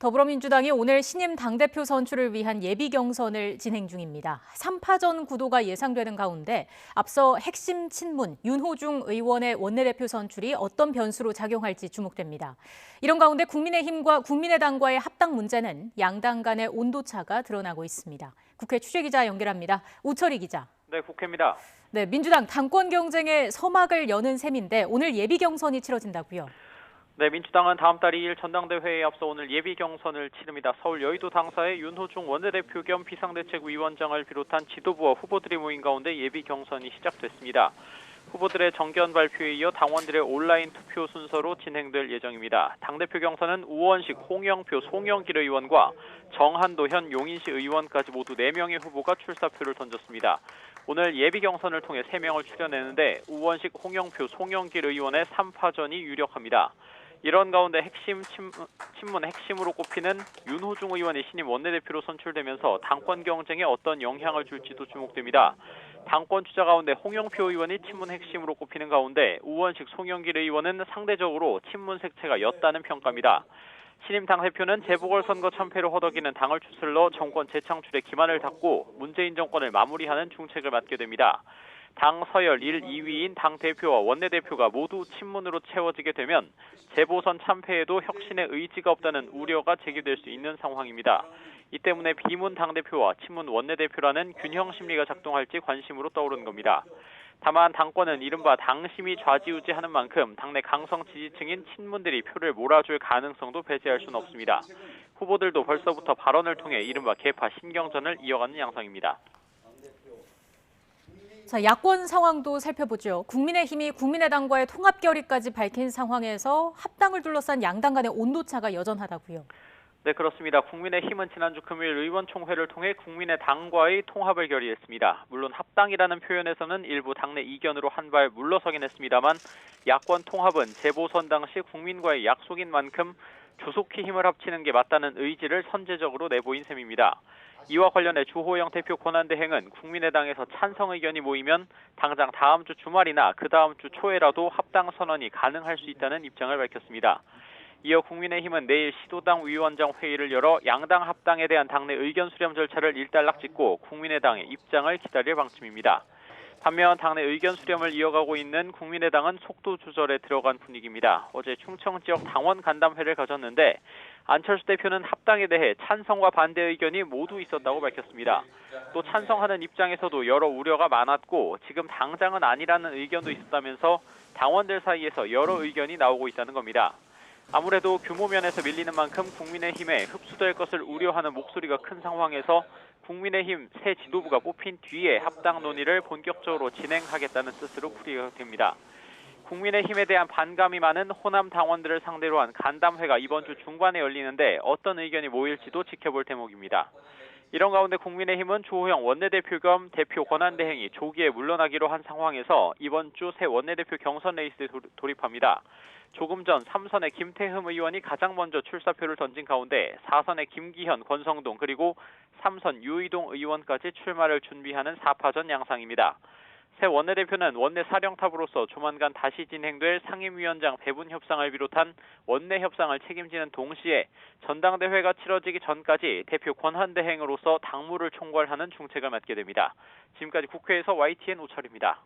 더불어민주당이 오늘 신임 당대표 선출을 위한 예비 경선을 진행 중입니다. 3파전 구도가 예상되는 가운데 앞서 핵심 친문 윤호중 의원의 원내대표 선출이 어떤 변수로 작용할지 주목됩니다. 이런 가운데 국민의힘과 국민의당과의 합당 문제는 양당 간의 온도차가 드러나고 있습니다. 국회 취재기자 연결합니다. 우철희 기자. 네, 국회입니다. 네, 민주당 당권 경쟁에 서막을 여는 셈인데 오늘 예비 경선이 치러진다고요? 네, 민주당은 다음 달 2일 전당대회에 앞서 오늘 예비 경선을 치릅니다. 서울 여의도 당사에 윤호중 원내대표 겸 비상대책위원장을 비롯한 지도부와 후보들이 모인 가운데 예비 경선이 시작됐습니다. 후보들의 정견 발표에 이어 당원들의 온라인 투표 순서로 진행될 예정입니다. 당대표 경선은 우원식, 홍영표, 송영길 의원과 정한도현, 용인시 의원까지 모두 4명의 후보가 출사표를 던졌습니다. 오늘 예비 경선을 통해 3명을 추려내는데 우원식, 홍영표, 송영길 의원의 3파전이 유력합니다. 이런 가운데 친문 핵심으로 꼽히는 윤호중 의원이 신임 원내대표로 선출되면서 당권 경쟁에 어떤 영향을 줄지도 주목됩니다. 당권 주자 가운데 홍영표 의원이 친문 핵심으로 꼽히는 가운데 우원식, 송영길 의원은 상대적으로 친문 색채가 옅다는 평가입니다. 신임 당대표는 재보궐선거 참패로 허덕이는 당을 추슬러 정권 재창출에 기만을 닫고 문재인 정권을 마무리하는 중책을 맡게 됩니다. 당 서열 1, 2위인 당대표와 원내대표가 모두 친문으로 채워지게 되면 재보선 참패에도 혁신의 의지가 없다는 우려가 제기될 수 있는 상황입니다. 이 때문에 비문 당대표와 친문 원내대표라는 균형 심리가 작동할지 관심으로 떠오르는 겁니다. 다만 당권은 이른바 당심이 좌지우지하는 만큼 당내 강성 지지층인 친문들이 표를 몰아줄 가능성도 배제할 수는 없습니다. 후보들도 벌써부터 발언을 통해 이른바 계파 신경전을 이어가는 양상입니다. 자, 야권 상황도 살펴보죠. 국민의힘이 국민의당과의 통합 결의까지 밝힌 상황에서 합당을 둘러싼 양당 간의 온도차가 여전하다고요. 네, 그렇습니다. 국민의힘은 지난주 금요일 의원총회를 통해 국민의당과의 통합을 결의했습니다. 물론 합당이라는 표현에서는 일부 당내 이견으로 한 발 물러서긴 했습니다만 야권 통합은 재보선 당시 국민과의 약속인 만큼 조속히 힘을 합치는 게 맞다는 의지를 선제적으로 내보인 셈입니다. 이와 관련해 주호영 대표 권한대행은 국민의당에서 찬성 의견이 모이면 당장 다음 주 주말이나 그 다음 주 초에라도 합당 선언이 가능할 수 있다는 입장을 밝혔습니다. 이어 국민의힘은 내일 시도당 위원장 회의를 열어 양당 합당에 대한 당내 의견 수렴 절차를 일단락짓고 국민의당의 입장을 기다릴 방침입니다. 반면 당내 의견 수렴을 이어가고 있는 국민의당은 속도 조절에 들어간 분위기입니다. 어제 충청 지역 당원 간담회를 가졌는데 안철수 대표는 합당에 대해 찬성과 반대 의견이 모두 있었다고 밝혔습니다. 또 찬성하는 입장에서도 여러 우려가 많았고 지금 당장은 아니라는 의견도 있었다면서 당원들 사이에서 여러 의견이 나오고 있다는 겁니다. 아무래도 규모 면에서 밀리는 만큼 국민의힘에 흡수될 것을 우려하는 목소리가 큰 상황에서 국민의힘 새 지도부가 뽑힌 뒤에 합당 논의를 본격적으로 진행하겠다는 뜻으로 풀이가 됩니다. 국민의힘에 대한 반감이 많은 호남 당원들을 상대로 한 간담회가 이번 주 중반에 열리는데 어떤 의견이 모일지도 지켜볼 대목입니다. 이런 가운데 국민의힘은 주호영 원내대표 겸 대표 권한대행이 조기에 물러나기로 한 상황에서 이번 주 새 원내대표 경선 레이스에 돌입합니다. 조금 전 3선의 김태흠 의원이 가장 먼저 출사표를 던진 가운데 4선의 김기현, 권성동 그리고 3선 유의동 의원까지 출마를 준비하는 4파전 양상입니다. 새 원내대표는 원내 사령탑으로서 조만간 다시 진행될 상임위원장 배분 협상을 비롯한 원내 협상을 책임지는 동시에 전당대회가 치러지기 전까지 대표 권한대행으로서 당무를 총괄하는 중책을 맡게 됩니다. 지금까지 국회에서 YTN 우철입니다.